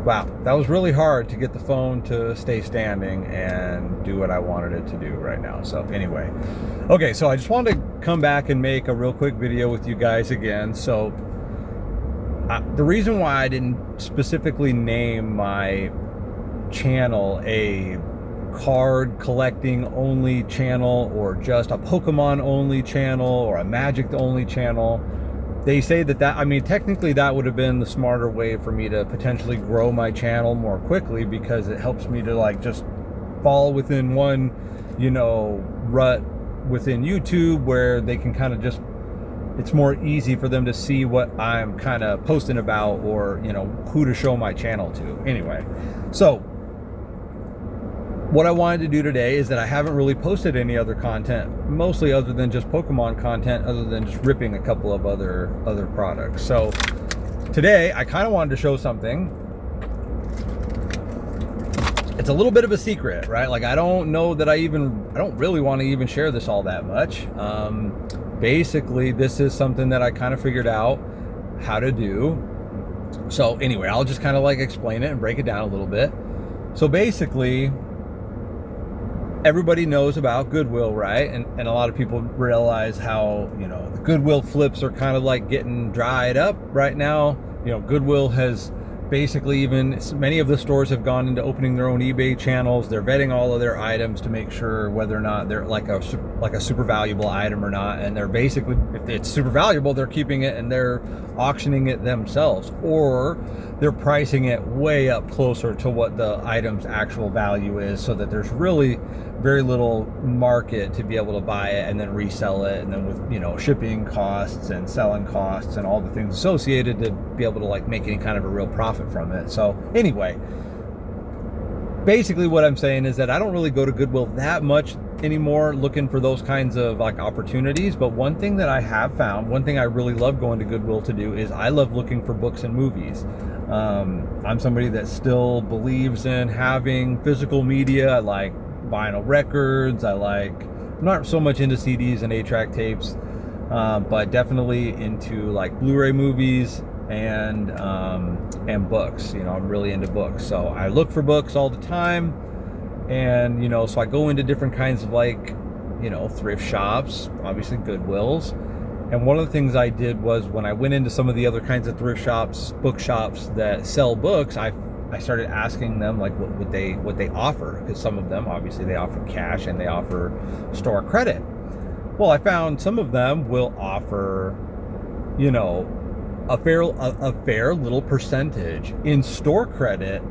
Wow, that was really hard to get the phone to stay standing and do what I wanted it to do right now. So anyway, okay, so I just wanted to come back and make a real quick video with you guys again. So the reason why I didn't specifically name my channel a card collecting only channel, or just a Pokemon only channel, or a Magic only channel, they say that I mean, technically that would have been the smarter way for me to potentially grow my channel more quickly, because it helps me to like just fall within one, rut within YouTube, where they can kind of just, it's more easy for them to see what I'm kind of posting about, or, who to show my channel to. Anyway, so what I wanted to do today is that I haven't really posted any other content, mostly other than just Pokemon content, other than just ripping a couple of other products. So today I kind of wanted to show something. It's a little bit of a secret, right? Like, I don't know that I don't really want to even share this all that much. Basically, this is something that I kind of figured out how to do. So anyway, I'll just kind of like explain it and break it down a little bit. So basically, everybody knows about Goodwill, right? And a lot of people realize how, the Goodwill flips are kind of like getting dried up right now. Goodwill has basically, even many of the stores have gone into opening their own eBay channels. They're vetting all of their items to make sure whether or not they're like a super valuable item or not. And they're basically, if it's super valuable, they're keeping it and they're auctioning it themselves, or they're pricing it way up closer to what the item's actual value is, so that there's really very little market to be able to buy it and then resell it, and then with shipping costs and selling costs and all the things associated, to be able to like make any kind of a real profit from it. So anyway, basically what I'm saying is that I don't really go to Goodwill that much anymore looking for those kinds of like opportunities. But one thing that I have found, one thing I really love going to Goodwill to do, is I love looking for books and movies. I'm somebody that still believes in having physical media. I like vinyl records. I'm not so much into CDs and 8-track tapes, but definitely into like Blu-ray movies and books. I'm really into books, so I look for books all the time. And so I go into different kinds of like thrift shops, obviously Goodwills. And one of the things I did was, when I went into some of the other kinds of thrift shops, bookshops that sell books, I started asking them like what they offer, because some of them obviously they offer cash and they offer store credit. Well, I found some of them will offer a fair little percentage in store credit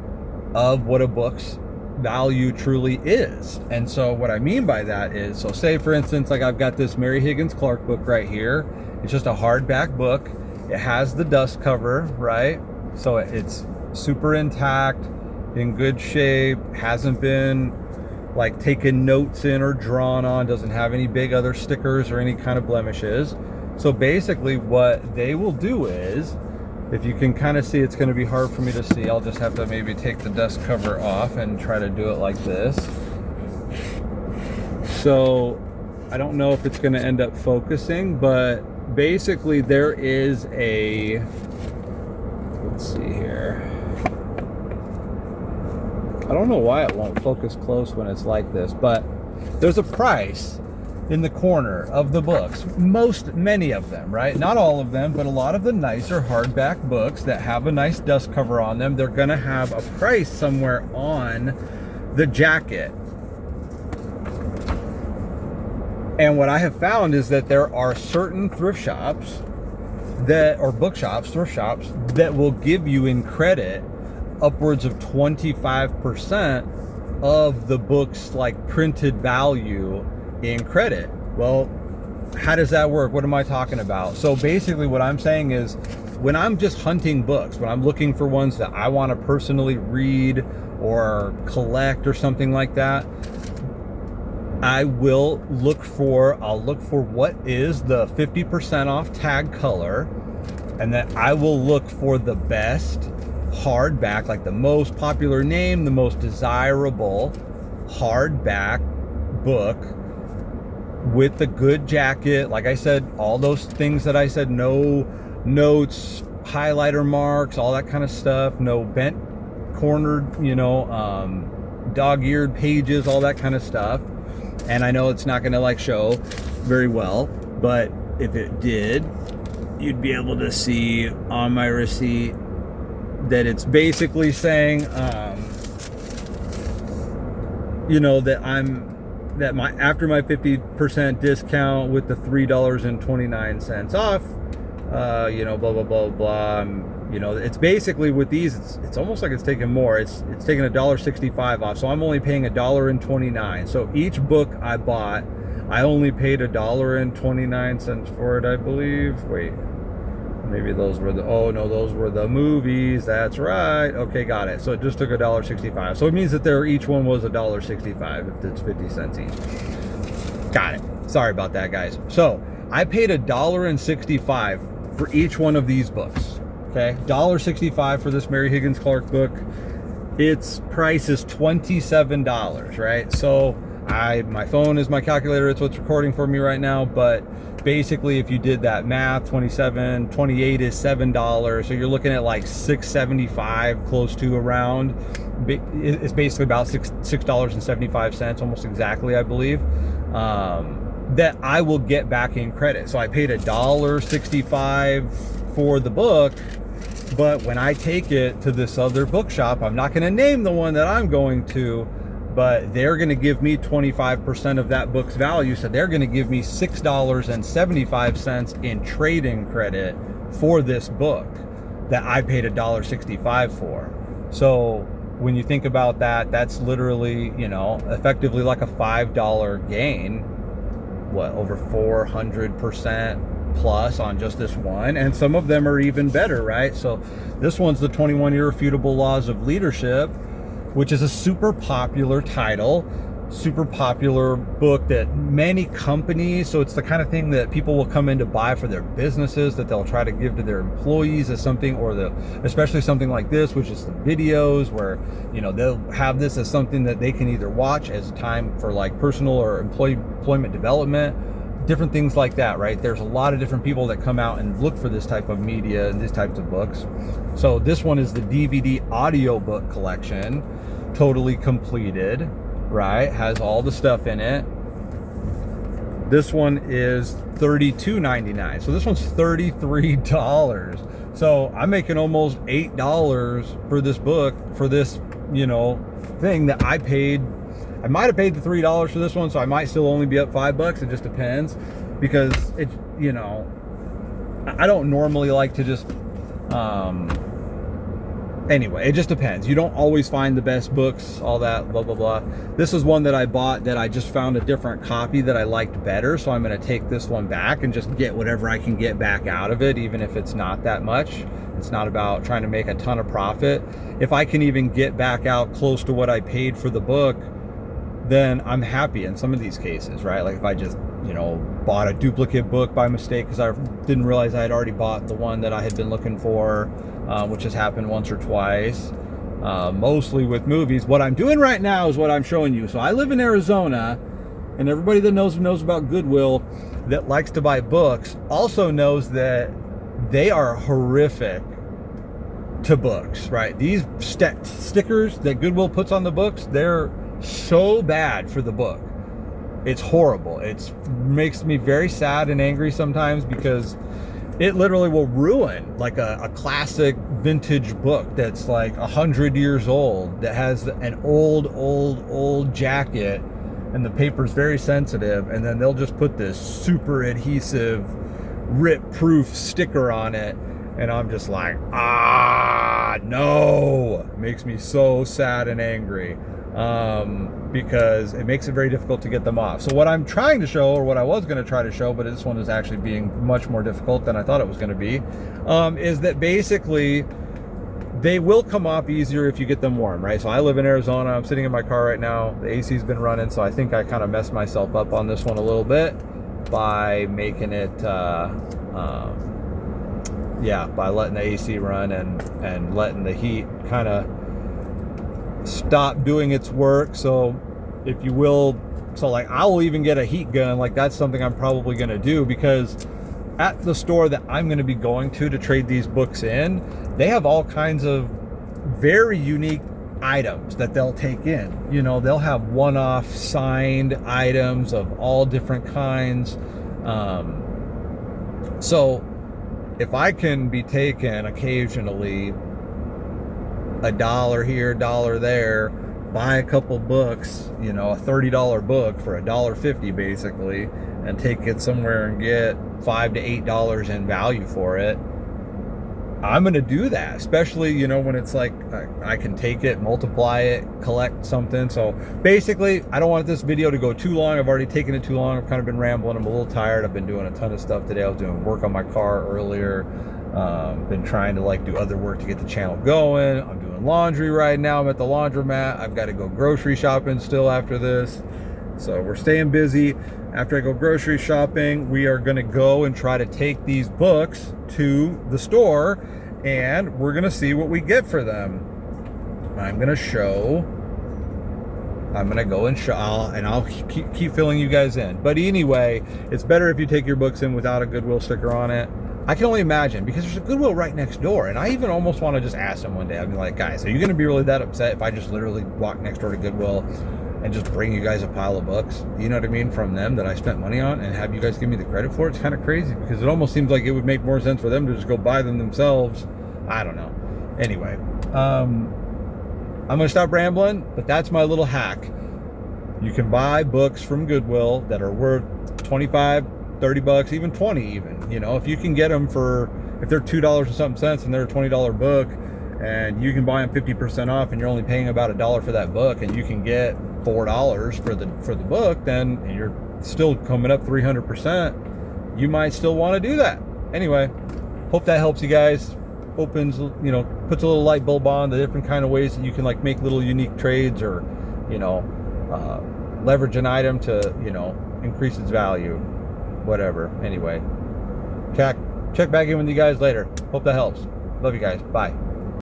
of what a book's value truly is. And so what I mean by that is, so say for instance, like I've got this Mary Higgins Clark book right here. It's just a hardback book. It has the dust cover, right? So it's super intact, in good shape, hasn't been like taken notes in or drawn on, doesn't have any big other stickers or any kind of blemishes. So basically what they will do is, if you can kind of see, it's going to be hard for me to see. I'll just have to maybe take the dust cover off and try to do it like this. So I don't know if it's going to end up focusing, but basically there is a, let's see here. I don't know why it won't focus close when it's like this, but there's a price in the corner of the books. Many of them, right? Not all of them, but a lot of the nicer hardback books that have a nice dust cover on them, they're gonna have a price somewhere on the jacket. And what I have found is that there are certain thrift shops thrift shops that will give you in credit upwards of 25% of the book's like printed value in credit. Well, how does that work? What am I talking about? So basically what I'm saying is, when I'm just hunting books, when I'm looking for ones that I want to personally read or collect or something like that, I'll look for what is the 50% off tag color, and then I will look for the best hardback, like the most popular name, the most desirable hardback book with the good jacket. Like I said, all those things that I said, no notes, highlighter marks, all that kind of stuff, no bent cornered, dog-eared pages, all that kind of stuff. And I know it's not going to like show very well, but if it did, you'd be able to see on my receipt that it's basically saying, that after my 50% discount with the $3.29 off, blah blah blah blah. It's basically with these, it's almost like it's taking more. It's taking $1.65 off, so I'm only paying $1.29. So each book I bought, I only paid $1.29 for it, I believe. Wait, maybe those were those were the movies. That's right. Okay, got it. So it just took $1.65. So it means that each one was $1.65 if it's 50 cents each. Got it. Sorry about that, guys. So I paid $1.65 for each one of these books. Okay, $1.65 for this Mary Higgins Clark book. Its price is $27, right? So my phone is my calculator. It's what's recording for me right now. But basically, if you did that math, 28 is $7. So you're looking at like $6.75, close to around. It's basically about $6.75, almost exactly, I believe. That I will get back in credit. So I paid $1.65 for the book, but when I take it to this other bookshop, I'm not going to name the one that I'm going to, but they're going to give me 25% of that book's value. So they're going to give me $6.75 in trade-in credit for this book that I paid $1.65 for. So when you think about that, that's literally, effectively like a $5 gain, over 400% plus on just this one. And some of them are even better, right? So this one's the 21 Irrefutable Laws of Leadership, which is a super popular title, super popular book that many companies, so it's the kind of thing that people will come in to buy for their businesses, that they'll try to give to their employees as something, or especially something like this, which is the videos where, they'll have this as something that they can either watch as time for like personal or employment development, different things like that, right? There's a lot of different people that come out and look for this type of media and these types of books. So this one is the DVD audiobook collection, totally completed, right? Has all the stuff in it. This one is $32.99. So this one's $33. So I'm making almost $8 for this book, for this, thing that I paid. I might have paid the $3 for this one, so I might still only be up $5. It just depends, because it, I don't normally like to just, anyway, it just depends. You don't always find the best books, all that, blah, blah, blah. This is one that I bought that I just found a different copy that I liked better, so I'm going to take this one back and just get whatever I can get back out of it, even if it's not that much. It's not about trying to make a ton of profit. If I can even get back out close to what I paid for the book, then I'm happy in some of these cases, right? Like if I just, bought a duplicate book by mistake because I didn't realize I had already bought the one that I had been looking for, which has happened once or twice, mostly with movies. What I'm doing right now is what I'm showing you. So I live in Arizona, and everybody that knows about Goodwill that likes to buy books also knows that they are horrific to books, right? These stickers that Goodwill puts on the books, they're so bad for the book. It's horrible. It makes me very sad and angry sometimes, because it literally will ruin like a classic vintage book that's like 100 years old, that has an old jacket, and the paper's very sensitive, and then they'll just put this super adhesive rip-proof sticker on it, and I'm just like, no. It makes me so sad and angry, because it makes it very difficult to get them off. So what I'm trying to show, or what I was going to try to show, but this one is actually being much more difficult than I thought it was going to be, is that basically they will come off easier if you get them warm, right? So I live in Arizona. I'm sitting in my car right now. The AC's been running, so I think I kind of messed myself up on this one a little bit by making it, by letting the AC run and letting the heat kind of stop doing its work. So if you will, like I'll even get a heat gun. Like that's something I'm probably going to do, because at the store that I'm going to be going to trade these books in, they have all kinds of very unique items that they'll take in. You know, they'll have one-off signed items of all different kinds. So if I can be taken occasionally $1 here, $1 there, buy a couple books, you know, a $30 book for $1.50 basically, and take it somewhere and get $5 to $8 in value for it, I'm going to do that, especially, you know, when it's like I can take it, multiply it, collect something. So basically, I don't want this video to go too long. I've already taken it too long. I've kind of been rambling. I'm a little tired. I've been doing a ton of stuff today. I was doing work on my car earlier. Been trying to like do other work to get the channel going. I'm doing laundry right now. I'm at the laundromat. I've got to go grocery shopping still after this. So we're staying busy. After I go grocery shopping, we are going to go and try to take these books to the store, and we're going to see what we get for them. I'm going to go and show, and I'll keep filling you guys in. But anyway, it's better if you take your books in without a Goodwill sticker on it. I can only imagine, because there's a Goodwill right next door, and I even almost want to just ask them one day. I'd be like, guys, are you going to be really that upset if I just literally walk next door to Goodwill and just bring you guys a pile of books, you know what I mean, from them that I spent money on, and have you guys give me the credit for it? It's kind of crazy, because it almost seems like it would make more sense for them to just go buy them themselves. I don't know. Anyway, I'm going to stop rambling, but that's my little hack. You can buy books from Goodwill that are worth 25, 30 bucks, even 20 even. You know, if you can get them for, if they're $2 and something cents and they're a $20 book, and you can buy them 50% off, and you're only paying about $1 for that book, and you can get $4 for the book, then you're still coming up 300%. You might still want to do that. Anyway, hope that helps you guys. Opens, you know, puts a little light bulb on the different kind of ways that you can like make little unique trades, or, you know, leverage an item to, you know, increase its value, whatever. Anyway, check back in with you guys later. Hope that helps. Love you guys. Bye.